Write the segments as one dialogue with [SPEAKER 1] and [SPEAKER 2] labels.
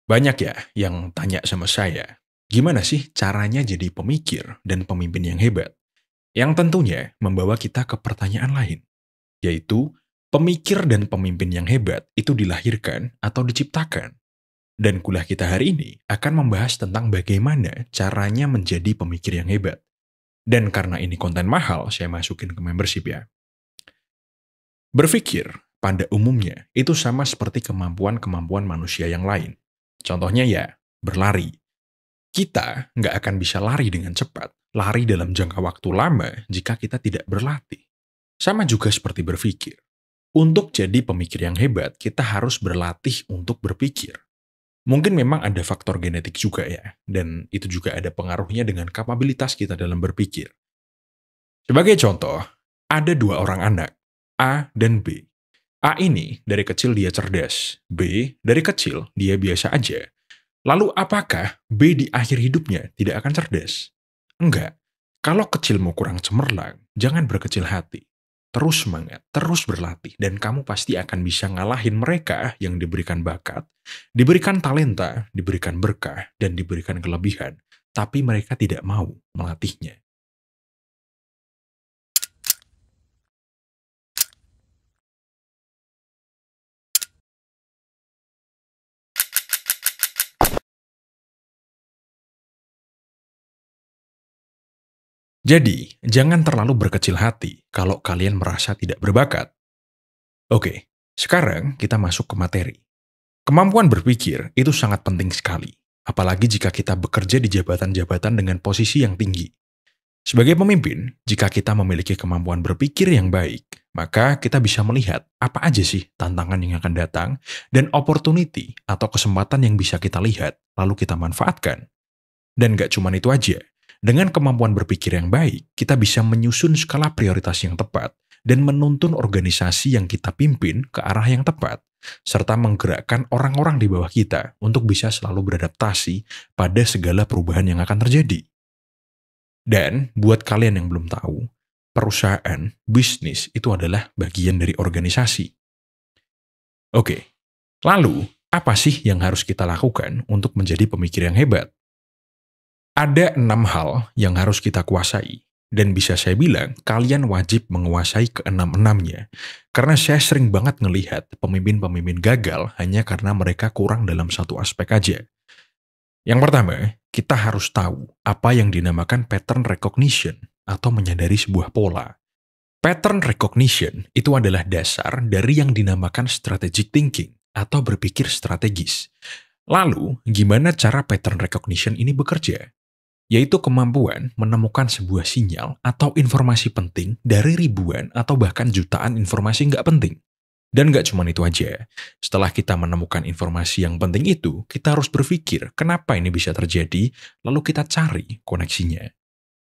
[SPEAKER 1] Banyak ya yang tanya sama saya, gimana sih caranya jadi pemikir dan pemimpin yang hebat? Yang tentunya membawa kita ke pertanyaan lain, yaitu pemikir dan pemimpin yang hebat itu dilahirkan atau diciptakan. Dan kuliah kita hari ini akan membahas tentang bagaimana caranya menjadi pemikir yang hebat. Dan karena ini konten mahal, saya masukin ke membership ya. Berpikir pada umumnya itu sama seperti kemampuan-kemampuan manusia yang lain. Contohnya ya, berlari. Kita nggak akan bisa lari dengan cepat, lari dalam jangka waktu lama jika kita tidak berlatih. Sama juga seperti berpikir. Untuk jadi pemikir yang hebat, kita harus berlatih untuk berpikir. Mungkin memang ada faktor genetik juga ya, dan itu juga ada pengaruhnya dengan kapabilitas kita dalam berpikir. Sebagai contoh, ada dua orang anak, A dan B. A ini dari kecil dia cerdas, B dari kecil dia biasa aja. Lalu apakah B di akhir hidupnya tidak akan cerdas? Enggak. Kalau kecilmu kurang cemerlang, jangan berkecil hati. Terus semangat, terus berlatih, dan kamu pasti akan bisa ngalahin mereka yang diberikan bakat, diberikan talenta, diberikan berkah, dan diberikan kelebihan. Tapi mereka tidak mau melatihnya. Jadi, jangan terlalu berkecil hati kalau kalian merasa tidak berbakat. Oke, sekarang kita masuk ke materi. Kemampuan berpikir itu sangat penting sekali, apalagi jika kita bekerja di jabatan-jabatan dengan posisi yang tinggi. Sebagai pemimpin, jika kita memiliki kemampuan berpikir yang baik, maka kita bisa melihat apa aja sih tantangan yang akan datang dan opportunity atau kesempatan yang bisa kita lihat, lalu kita manfaatkan. Dan gak cuma itu aja, dengan kemampuan berpikir yang baik, kita bisa menyusun skala prioritas yang tepat dan menuntun organisasi yang kita pimpin ke arah yang tepat, serta menggerakkan orang-orang di bawah kita untuk bisa selalu beradaptasi pada segala perubahan yang akan terjadi. Dan buat kalian yang belum tahu, perusahaan, bisnis itu adalah bagian dari organisasi. Oke, lalu apa sih yang harus kita lakukan untuk menjadi pemikir yang hebat? Ada 6 hal yang harus kita kuasai, dan bisa saya bilang kalian wajib menguasai keenam-enamnya. Karena saya sering banget ngelihat pemimpin-pemimpin gagal hanya karena mereka kurang dalam satu aspek aja. Yang pertama, kita harus tahu apa yang dinamakan pattern recognition atau menyadari sebuah pola. Pattern recognition itu adalah dasar dari yang dinamakan strategic thinking atau berpikir strategis. Lalu, gimana cara pattern recognition ini bekerja? Yaitu kemampuan menemukan sebuah sinyal atau informasi penting dari ribuan atau bahkan jutaan informasi nggak penting. Dan nggak cuma itu aja. Setelah kita menemukan informasi yang penting itu, kita harus berpikir kenapa ini bisa terjadi, lalu kita cari koneksinya.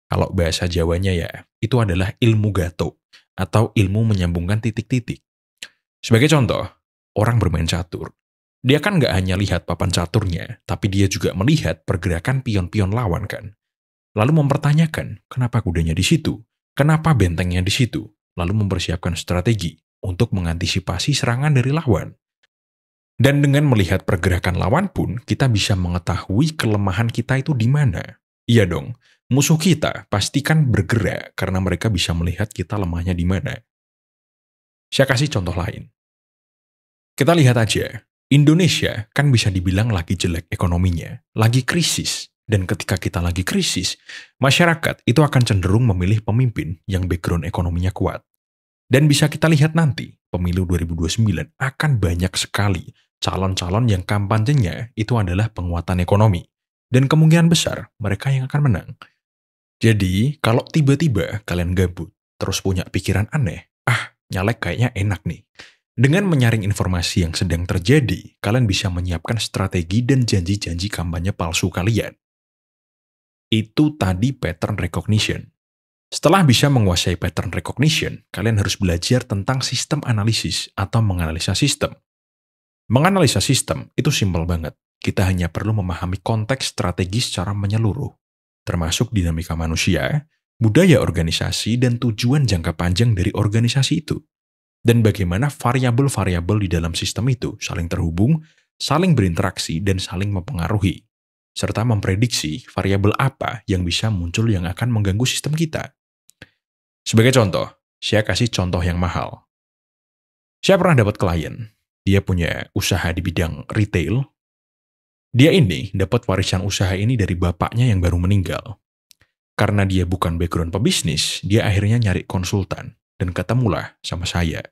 [SPEAKER 1] Kalau bahasa Jawanya ya, itu adalah ilmu gato, atau ilmu menyambungkan titik-titik. Sebagai contoh, orang bermain catur. Dia kan nggak hanya lihat papan caturnya, tapi dia juga melihat pergerakan pion-pion lawan kan. Lalu mempertanyakan, kenapa kudanya di situ? Kenapa bentengnya di situ? Lalu mempersiapkan strategi untuk mengantisipasi serangan dari lawan. Dan dengan melihat pergerakan lawan pun, kita bisa mengetahui kelemahan kita itu di mana. Iya dong, musuh kita pastikan bergerak karena mereka bisa melihat kita lemahnya di mana. Saya kasih contoh lain. Kita lihat aja, Indonesia kan bisa dibilang lagi jelek ekonominya, lagi krisis. Dan ketika kita lagi krisis, masyarakat itu akan cenderung memilih pemimpin yang background ekonominya kuat. Dan bisa kita lihat nanti, pemilu 2029 akan banyak sekali calon-calon yang kampanyenya itu adalah penguatan ekonomi. Dan kemungkinan besar mereka yang akan menang. Jadi, kalau tiba-tiba kalian gabut, terus punya pikiran aneh, nyalek kayaknya enak nih. Dengan menyaring informasi yang sedang terjadi, kalian bisa menyiapkan strategi dan janji-janji kampanye palsu kalian. Itu tadi pattern recognition. Setelah bisa menguasai pattern recognition, kalian harus belajar tentang sistem analisis atau menganalisa sistem. Menganalisa sistem itu simpel banget. Kita hanya perlu memahami konteks strategi secara menyeluruh, termasuk dinamika manusia, budaya organisasi, dan tujuan jangka panjang dari organisasi itu. Dan bagaimana variabel-variabel di dalam sistem itu saling terhubung saling berinteraksi dan saling mempengaruhi, serta memprediksi variabel apa yang bisa muncul yang akan mengganggu sistem kita. Sebagai contoh, saya kasih contoh yang mahal. Saya pernah dapat klien, dia punya usaha di bidang retail. Dia ini dapat warisan usaha ini dari bapaknya yang baru meninggal. Karena dia bukan background pebisnis, dia akhirnya nyari konsultan, dan ketemulah sama saya.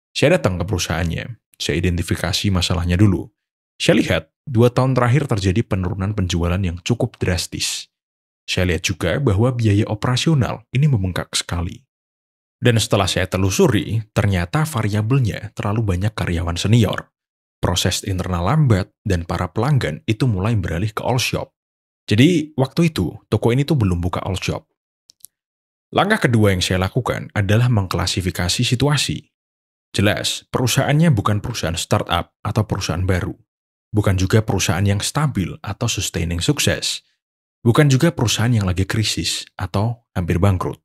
[SPEAKER 1] Saya datang ke perusahaannya, saya identifikasi masalahnya dulu. Saya lihat, 2 tahun terakhir terjadi penurunan penjualan yang cukup drastis. Saya lihat juga bahwa biaya operasional ini membengkak sekali. Dan setelah saya telusuri, ternyata variabelnya terlalu banyak karyawan senior. Proses internal lambat, dan para pelanggan itu mulai beralih ke all shop. Jadi, waktu itu, toko ini tuh belum buka all shop. Langkah kedua yang saya lakukan adalah mengklasifikasi situasi. Jelas, perusahaannya bukan perusahaan startup atau perusahaan baru. Bukan juga perusahaan yang stabil atau sustaining sukses. Bukan juga perusahaan yang lagi krisis atau hampir bangkrut.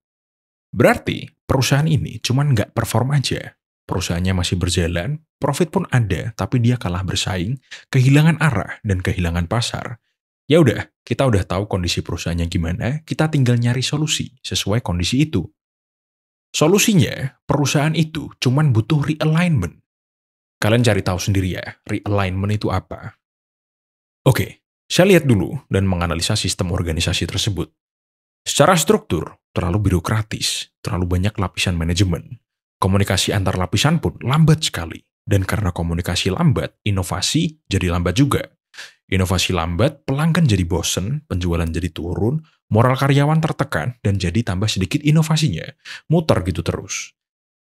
[SPEAKER 1] Berarti, perusahaan ini cuma nggak perform aja. Perusahaannya masih berjalan, profit pun ada, tapi dia kalah bersaing, kehilangan arah, dan kehilangan pasar. Ya udah, kita udah tahu kondisi perusahaannya gimana, kita tinggal nyari solusi sesuai kondisi itu. Solusinya, perusahaan itu cuman butuh realignment. Kalian cari tahu sendiri ya, realignment itu apa. Oke, saya lihat dulu dan menganalisa sistem organisasi tersebut. Secara struktur, terlalu birokratis, terlalu banyak lapisan manajemen. Komunikasi antar lapisan pun lambat sekali. Dan karena komunikasi lambat, inovasi jadi lambat juga. Inovasi lambat, pelanggan jadi bosen, penjualan jadi turun, moral karyawan tertekan, dan jadi tambah sedikit inovasinya. Muter gitu terus.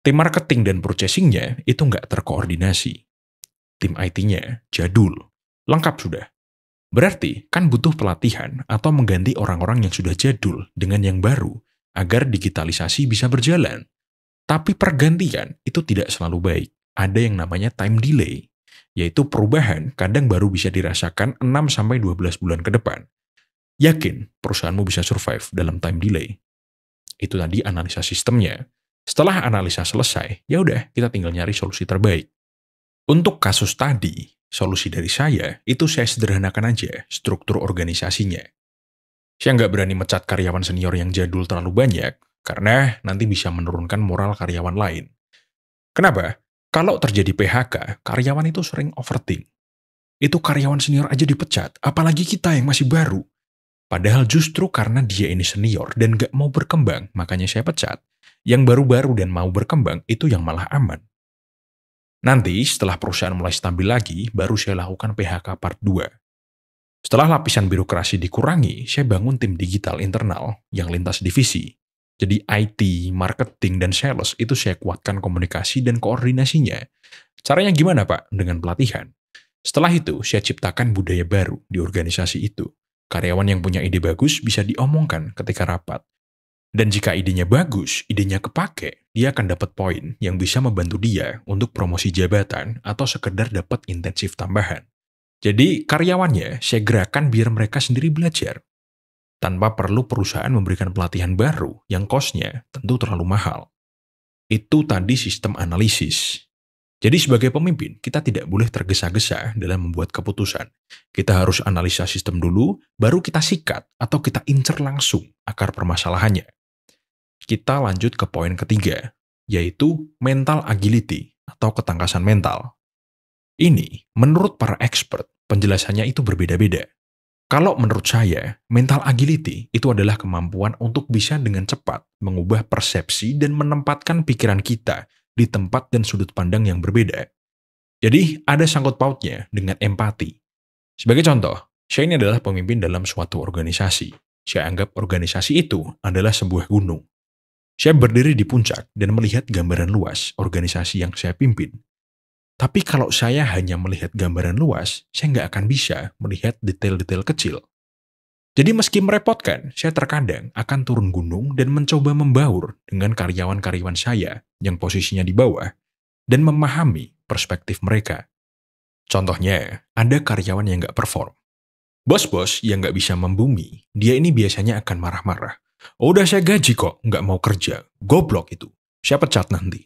[SPEAKER 1] Tim marketing dan purchasing-nya itu nggak terkoordinasi. Tim IT-nya jadul. Lengkap sudah. Berarti kan butuh pelatihan atau mengganti orang-orang yang sudah jadul dengan yang baru agar digitalisasi bisa berjalan. Tapi pergantian itu tidak selalu baik. Ada yang namanya time delay, yaitu perubahan kadang baru bisa dirasakan 6-12 bulan ke depan. Yakin perusahaanmu bisa survive dalam time delay? Itu tadi analisa sistemnya. Setelah analisa selesai, ya udah kita tinggal nyari solusi terbaik. Untuk kasus tadi, solusi dari saya itu saya sederhanakan aja struktur organisasinya. Saya nggak berani mecat karyawan senior yang jadul terlalu banyak, karena nanti bisa menurunkan moral karyawan lain. Kenapa? Kalau terjadi PHK, karyawan itu sering overthink. Itu karyawan senior aja dipecat, apalagi kita yang masih baru. Padahal justru karena dia ini senior dan gak mau berkembang, makanya saya pecat. Yang baru-baru dan mau berkembang, itu yang malah aman. Nanti, setelah perusahaan mulai stabil lagi, baru saya lakukan PHK part 2. Setelah lapisan birokrasi dikurangi, saya bangun tim digital internal yang lintas divisi. Jadi IT, marketing, dan sales itu saya kuatkan komunikasi dan koordinasinya. Caranya gimana Pak? Dengan pelatihan. Setelah itu, saya ciptakan budaya baru di organisasi itu. Karyawan yang punya ide bagus bisa diomongkan ketika rapat. Dan jika idenya bagus, idenya kepake, dia akan dapat poin yang bisa membantu dia untuk promosi jabatan atau sekedar dapat intensif tambahan. Jadi karyawannya saya gerakan biar mereka sendiri belajar. Tanpa perlu perusahaan memberikan pelatihan baru yang cost-nya tentu terlalu mahal. Itu tadi sistem analisis. Jadi sebagai pemimpin, kita tidak boleh tergesa-gesa dalam membuat keputusan. Kita harus analisa sistem dulu, baru kita sikat atau kita incer langsung akar permasalahannya. Kita lanjut ke poin ketiga, yaitu mental agility atau ketangkasan mental. Ini, menurut para expert, penjelasannya itu berbeda-beda. Kalau menurut saya, mental agility itu adalah kemampuan untuk bisa dengan cepat mengubah persepsi dan menempatkan pikiran kita di tempat dan sudut pandang yang berbeda. Jadi, ada sangkut pautnya dengan empati. Sebagai contoh, saya ini adalah pemimpin dalam suatu organisasi. Saya anggap organisasi itu adalah sebuah gunung. Saya berdiri di puncak dan melihat gambaran luas organisasi yang saya pimpin. Tapi kalau saya hanya melihat gambaran luas, saya nggak akan bisa melihat detail-detail kecil. Jadi meski merepotkan, saya terkadang akan turun gunung dan mencoba membaur dengan karyawan-karyawan saya yang posisinya di bawah dan memahami perspektif mereka. Contohnya, ada karyawan yang nggak perform. Bos-bos yang nggak bisa membumi, dia ini biasanya akan marah-marah. Oh, udah saya gaji kok, nggak mau kerja. Goblok itu. Saya pecat nanti.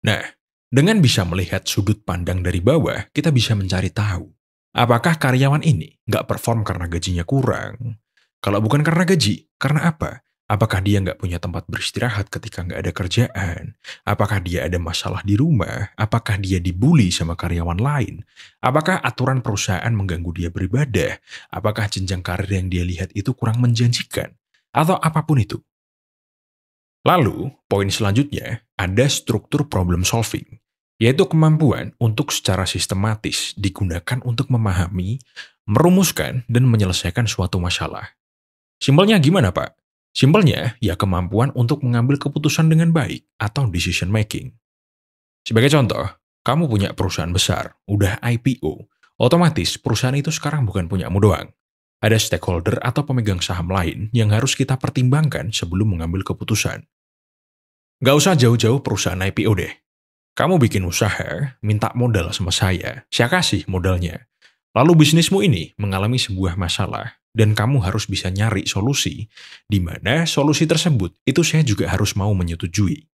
[SPEAKER 1] Nah, Dengan bisa melihat sudut pandang dari bawah, kita bisa mencari tahu, apakah karyawan ini nggak perform karena gajinya kurang? Kalau bukan karena gaji, karena apa? Apakah dia nggak punya tempat beristirahat ketika nggak ada kerjaan? Apakah dia ada masalah di rumah? Apakah dia dibully sama karyawan lain? Apakah aturan perusahaan mengganggu dia beribadah? Apakah jenjang karir yang dia lihat itu kurang menjanjikan? Atau apapun itu. Lalu, poin selanjutnya ada struktur problem solving, yaitu kemampuan untuk secara sistematis digunakan untuk memahami, merumuskan, dan menyelesaikan suatu masalah. Simpelnya gimana, Pak? Simpelnya, ya kemampuan untuk mengambil keputusan dengan baik atau decision making. Sebagai contoh, kamu punya perusahaan besar, udah IPO, otomatis perusahaan itu sekarang bukan punyamu doang. Ada stakeholder atau pemegang saham lain yang harus kita pertimbangkan sebelum mengambil keputusan. Nggak usah jauh-jauh perusahaan IPO deh. Kamu bikin usaha, minta modal sama saya kasih modalnya. Lalu bisnismu ini mengalami sebuah masalah, dan kamu harus bisa nyari solusi, di mana solusi tersebut itu saya juga harus mau menyetujui.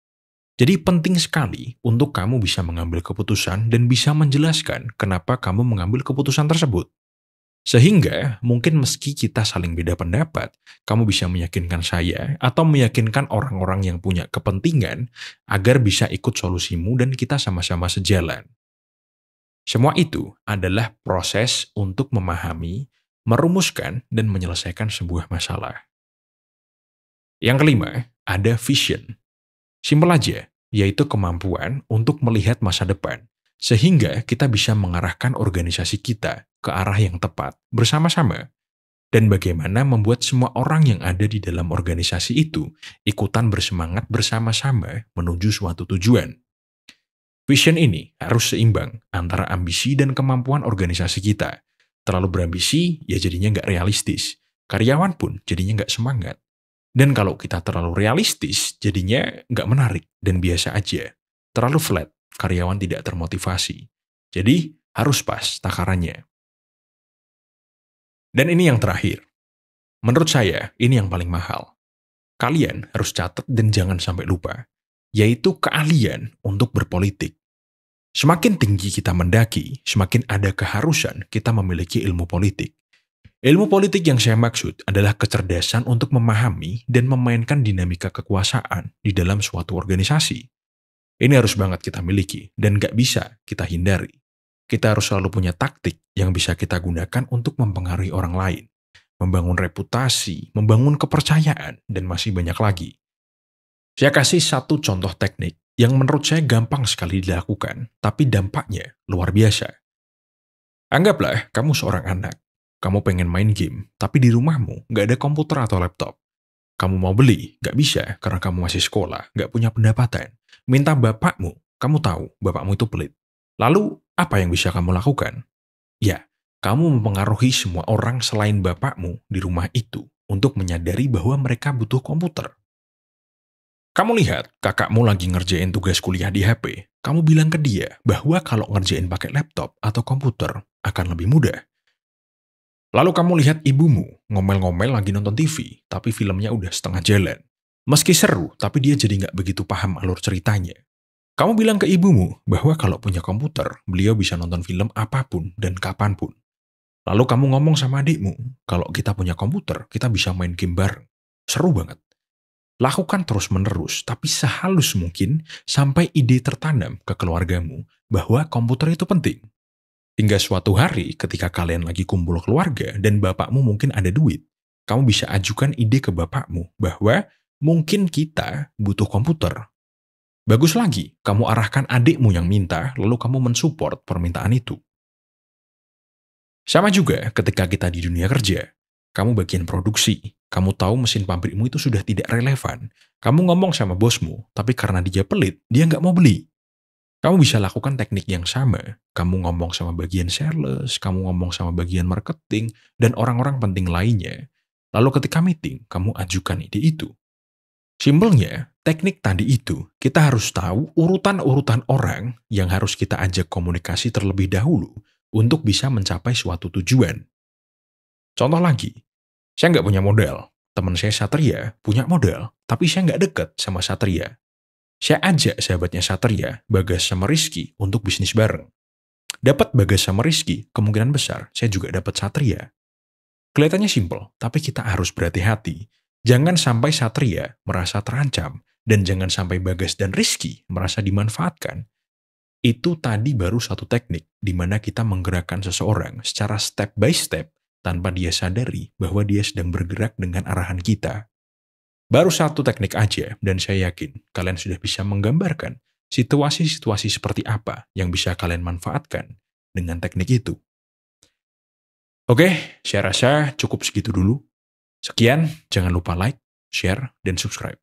[SPEAKER 1] Jadi penting sekali untuk kamu bisa mengambil keputusan dan bisa menjelaskan kenapa kamu mengambil keputusan tersebut. Sehingga mungkin meski kita saling beda pendapat, kamu bisa meyakinkan saya atau meyakinkan orang-orang yang punya kepentingan agar bisa ikut solusimu dan kita sama-sama sejalan. Semua itu adalah proses untuk memahami, merumuskan, dan menyelesaikan sebuah masalah. Yang kelima, ada vision. Simpel aja, yaitu kemampuan untuk melihat masa depan, sehingga kita bisa mengarahkan organisasi kita ke arah yang tepat bersama-sama, dan bagaimana membuat semua orang yang ada di dalam organisasi itu ikutan bersemangat bersama-sama menuju suatu tujuan. Vision ini harus seimbang antara ambisi dan kemampuan organisasi kita. Terlalu berambisi, ya jadinya nggak realistis. Karyawan pun jadinya nggak semangat. Dan kalau kita terlalu realistis, jadinya nggak menarik dan biasa aja. Terlalu flat, karyawan tidak termotivasi. Jadi, harus pas takarannya. Dan ini yang terakhir. Menurut saya, ini yang paling mahal. Kalian harus catat dan jangan sampai lupa. Yaitu keahlian untuk berpolitik. Semakin tinggi kita mendaki, semakin ada keharusan kita memiliki ilmu politik. Ilmu politik yang saya maksud adalah kecerdasan untuk memahami dan memainkan dinamika kekuasaan di dalam suatu organisasi. Ini harus banget kita miliki dan gak bisa kita hindari. Kita harus selalu punya taktik yang bisa kita gunakan untuk mempengaruhi orang lain, membangun reputasi, membangun kepercayaan, dan masih banyak lagi. Saya kasih satu contoh teknik yang menurut saya gampang sekali dilakukan, tapi dampaknya luar biasa. Anggaplah kamu seorang anak. Kamu pengen main game, tapi di rumahmu nggak ada komputer atau laptop. Kamu mau beli, nggak bisa karena kamu masih sekolah, nggak punya pendapatan. Minta bapakmu, kamu tahu bapakmu itu pelit. Lalu, apa yang bisa kamu lakukan? Ya, kamu mempengaruhi semua orang selain bapakmu di rumah itu untuk menyadari bahwa mereka butuh komputer. Kamu lihat kakakmu lagi ngerjain tugas kuliah di HP, kamu bilang ke dia bahwa kalau ngerjain pakai laptop atau komputer akan lebih mudah. Lalu kamu lihat ibumu ngomel-ngomel lagi nonton TV, tapi filmnya udah setengah jalan. Meski seru, tapi dia jadi nggak begitu paham alur ceritanya. Kamu bilang ke ibumu bahwa kalau punya komputer, beliau bisa nonton film apapun dan kapanpun. Lalu kamu ngomong sama adikmu, kalau kita punya komputer, kita bisa main game bareng. Seru banget. Lakukan terus-menerus, tapi sehalus mungkin sampai ide tertanam ke keluargamu bahwa komputer itu penting. Hingga suatu hari ketika kalian lagi kumpul keluarga dan bapakmu mungkin ada duit, kamu bisa ajukan ide ke bapakmu bahwa mungkin kita butuh komputer. Bagus lagi, kamu arahkan adikmu yang minta, lalu kamu mensupport permintaan itu. Sama juga ketika kita di dunia kerja. Kamu bagian produksi, kamu tahu mesin pabrikmu itu sudah tidak relevan. Kamu ngomong sama bosmu, tapi karena dia pelit, dia nggak mau beli. Kamu bisa lakukan teknik yang sama. Kamu ngomong sama bagian sales, kamu ngomong sama bagian marketing, dan orang-orang penting lainnya. Lalu ketika meeting, kamu ajukan ide itu. Simpelnya, teknik tadi itu, kita harus tahu urutan-urutan orang yang harus kita ajak komunikasi terlebih dahulu untuk bisa mencapai suatu tujuan. Contoh lagi, saya nggak punya modal. Teman saya Satria punya modal, tapi saya nggak deket sama Satria. Saya ajak sahabatnya Satria, Bagas sama Rizky untuk bisnis bareng. Dapat Bagas sama Rizky, kemungkinan besar saya juga dapat Satria. Kelihatannya simpel, tapi kita harus berhati-hati. Jangan sampai Satria merasa terancam, dan jangan sampai Bagas dan Rizky merasa dimanfaatkan. Itu tadi baru satu teknik, di mana kita menggerakkan seseorang secara step by step, tanpa dia sadari bahwa dia sedang bergerak dengan arahan kita. Baru satu teknik aja, dan saya yakin kalian sudah bisa menggambarkan situasi-situasi seperti apa yang bisa kalian manfaatkan dengan teknik itu. Oke, saya rasa cukup segitu dulu. Sekian, jangan lupa like, share, dan subscribe.